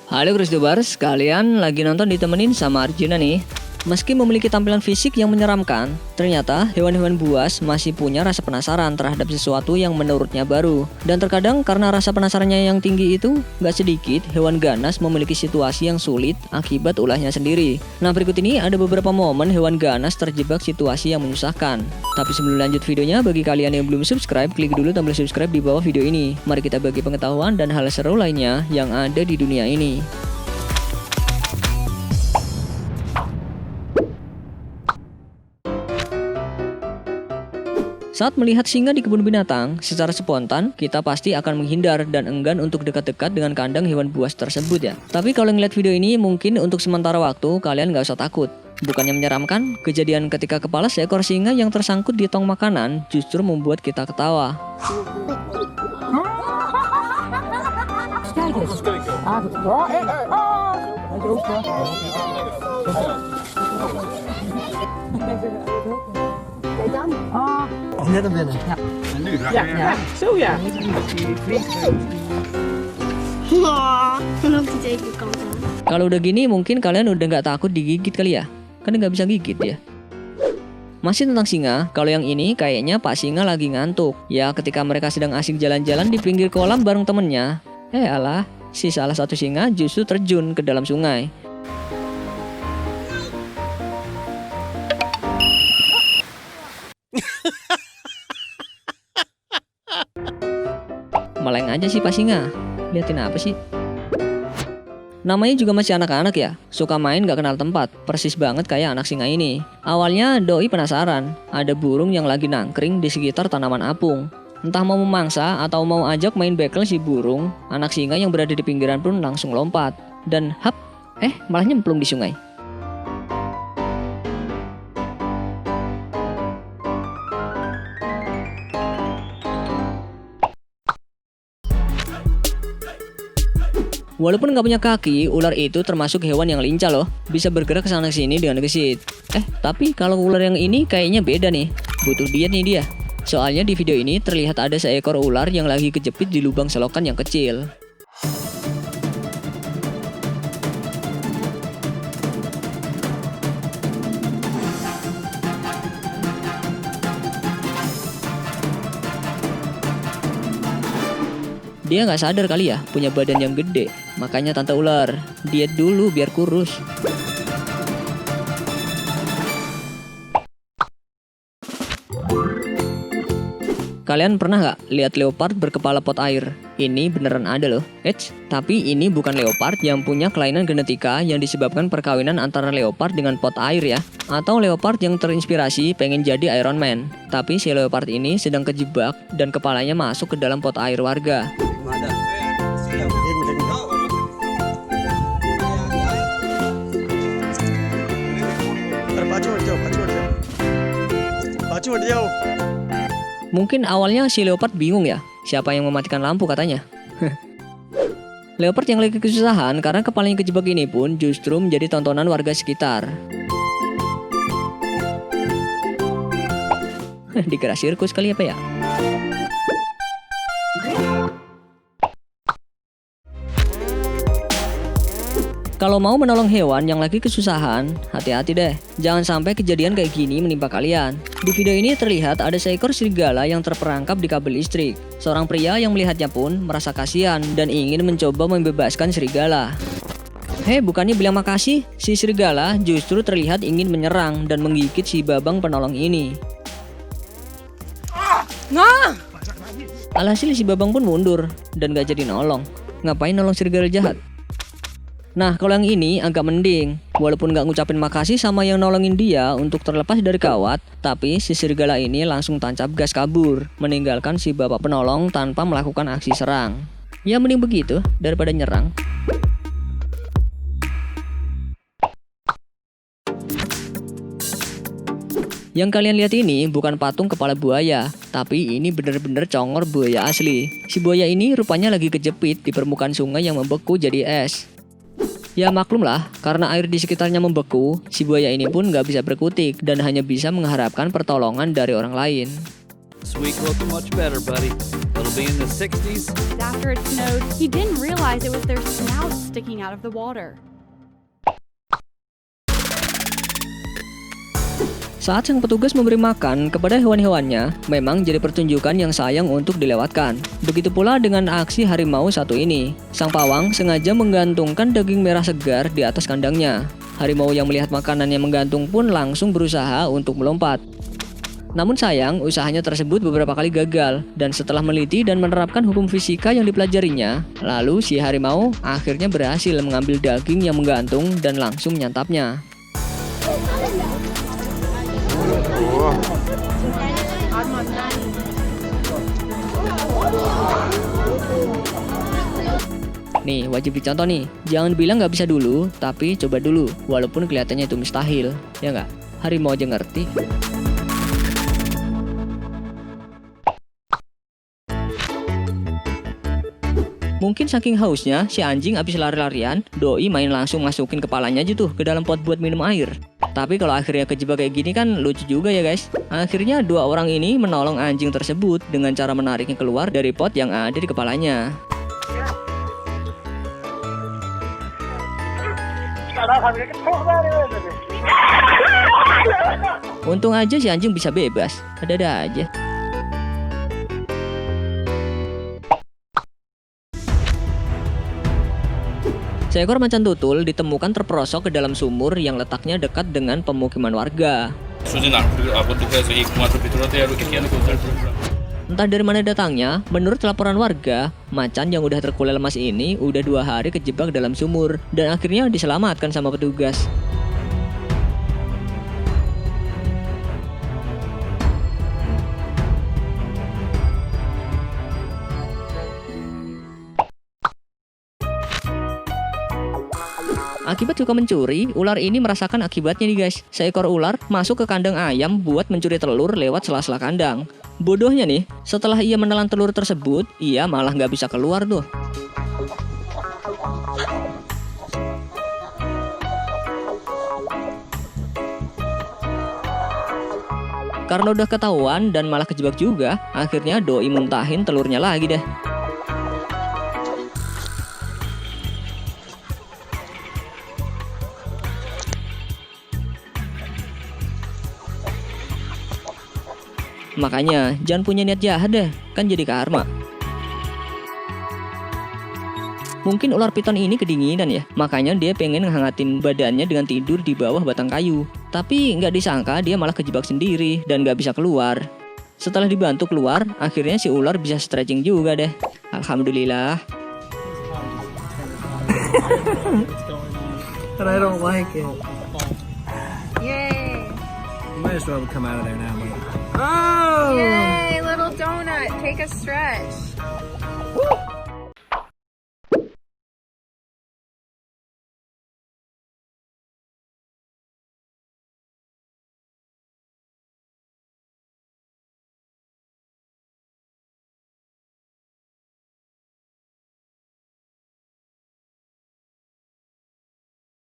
Halo Kristobers, kalian lagi nonton ditemenin sama Arjuna nih. Meski memiliki tampilan fisik yang menyeramkan, ternyata hewan-hewan buas masih punya rasa penasaran terhadap sesuatu yang menurutnya baru. Dan terkadang karena rasa penasarannya yang tinggi itu, gak sedikit hewan ganas memiliki situasi yang sulit akibat ulahnya sendiri. Nah, berikut ini ada beberapa momen hewan ganas terjebak situasi yang menyusahkan. Tapi sebelum lanjut videonya, bagi kalian yang belum subscribe, klik dulu tombol subscribe di bawah video ini. Mari kita bagi pengetahuan dan hal seru lainnya yang ada di dunia ini. Saat melihat singa di kebun binatang, secara spontan kita pasti akan menghindar dan enggan untuk dekat-dekat dengan kandang hewan buas tersebut ya. Tapi kalau ngeliat video ini, mungkin untuk sementara waktu kalian gak usah takut. Bukannya menyeramkan, kejadian ketika kepala seekor singa yang tersangkut di tong makanan justru membuat kita ketawa. Kalau udah gini mungkin kalian udah nggak takut digigit kali ya? Kan nggak bisa gigit ya. Masih tentang singa, kalau yang ini kayaknya Pak Singa lagi ngantuk. Ya ketika mereka sedang asik jalan-jalan di pinggir kolam bareng temennya, alah, si salah satu singa justru terjun ke dalam sungai. Meleng aja sih Pak Singa. Liatin apa sih? Namanya juga masih anak-anak ya. Suka main gak kenal tempat. Persis banget kayak anak singa ini. Awalnya doi penasaran. Ada burung yang lagi nangkring di sekitar tanaman apung. Entah mau memangsa atau mau ajak main bekel si burung, anak singa yang berada di pinggiran pun langsung lompat. Dan hap, malah nyemplung di sungai. Walaupun nggak punya kaki, ular itu termasuk hewan yang lincah loh. Bisa bergerak ke sana sini dengan gesit. Tapi kalau ular yang ini kayaknya beda nih. Butuh diet nih dia. Soalnya di video ini terlihat ada seekor ular yang lagi kejepit di lubang selokan yang kecil. Dia nggak sadar kali ya, punya badan yang gede. Makanya tante ular, diet dulu biar kurus. Kalian pernah nggak lihat leopard berkepala pot air? Ini beneran ada loh. Tapi ini bukan leopard yang punya kelainan genetika yang disebabkan perkawinan antara leopard dengan pot air ya. Atau leopard yang terinspirasi pengen jadi Iron Man. Tapi si leopard ini sedang kejebak dan kepalanya masuk ke dalam pot air warga. Mungkin awalnya si leopard bingung ya, siapa yang mematikan lampu katanya. Leopard yang lagi kesusahan karena kepalanya kejebak ini pun justru menjadi tontonan warga sekitar. Dikira sirkus kali apa ya? Kalau mau menolong hewan yang lagi kesusahan, hati-hati deh. Jangan sampai kejadian kayak gini menimpa kalian. Di video ini terlihat ada seekor serigala yang terperangkap di kabel listrik. Seorang pria yang melihatnya pun merasa kasihan dan ingin mencoba membebaskan serigala. Bukannya bilang makasih, si serigala justru terlihat ingin menyerang dan menggigit si babang penolong ini. Alhasil si babang pun mundur dan gak jadi nolong. Ngapain nolong serigala jahat? Nah, kalau yang ini agak mending. Walaupun gak ngucapin makasih sama yang nolongin dia untuk terlepas dari kawat, tapi si serigala ini langsung tancap gas kabur, meninggalkan si bapak penolong tanpa melakukan aksi serang. Ya mending begitu daripada nyerang. Yang kalian lihat ini bukan patung kepala buaya, tapi ini bener-bener congor buaya asli. Si buaya ini rupanya lagi kejepit di permukaan sungai yang membeku jadi es. Ya maklum lah, karena air di sekitarnya membeku, si buaya ini pun gak bisa berkutik dan hanya bisa mengharapkan pertolongan dari orang lain. Sweet looking much better, buddy. It'll be in the 60s. After it snowed, he didn't realize it was their snouts sticking out of the water. Saat sang petugas memberi makan kepada hewan-hewannya, memang jadi pertunjukan yang sayang untuk dilewatkan. Begitu pula dengan aksi harimau satu ini. Sang pawang sengaja menggantungkan daging merah segar di atas kandangnya. Harimau yang melihat makanannya menggantung pun langsung berusaha untuk melompat. Namun sayang, usahanya tersebut beberapa kali gagal, dan setelah meneliti dan menerapkan hukum fisika yang dipelajarinya, lalu si harimau akhirnya berhasil mengambil daging yang menggantung dan langsung menyantapnya. Nih, wajib dicontoh nih. Jangan bilang nggak bisa dulu, tapi coba dulu. Walaupun kelihatannya itu mustahil, ya nggak? Harimau aja ngerti. Mungkin saking hausnya, si anjing abis lari-larian, doi main langsung masukin kepalanya aja tuh ke dalam pot buat minum air. Tapi kalau akhirnya kejebak kayak gini kan lucu juga ya guys. Akhirnya dua orang ini menolong anjing tersebut dengan cara menariknya keluar dari pot yang ada di kepalanya. Untung aja si anjing bisa bebas. Ada-ada aja. Seekor macan tutul ditemukan terperosok ke dalam sumur yang letaknya dekat dengan pemukiman warga. Entah dari mana datangnya, menurut laporan warga, macan yang udah terkulai lemas ini udah 2 hari kejebak dalam sumur dan akhirnya diselamatkan sama petugas. Akibat suka mencuri, ular ini merasakan akibatnya nih guys. Seekor ular masuk ke kandang ayam buat mencuri telur lewat sela-sela kandang. Bodohnya nih, setelah ia menelan telur tersebut, ia malah nggak bisa keluar tuh. Karena udah ketahuan dan malah kejebak juga, akhirnya doi muntahin telurnya lagi deh. Makanya jangan punya niat jahat deh, kan jadi karma. Mungkin ular piton ini kedinginan ya, makanya dia pengen ngehangatin badannya dengan tidur di bawah batang kayu. Tapi nggak disangka dia malah kejebak sendiri dan nggak bisa keluar. Setelah dibantu keluar, akhirnya si ular bisa stretching juga deh. Alhamdulillah. But I don't like it. Yay! You might as well come out of there now. Oh! Yay, little donut. Take a stretch.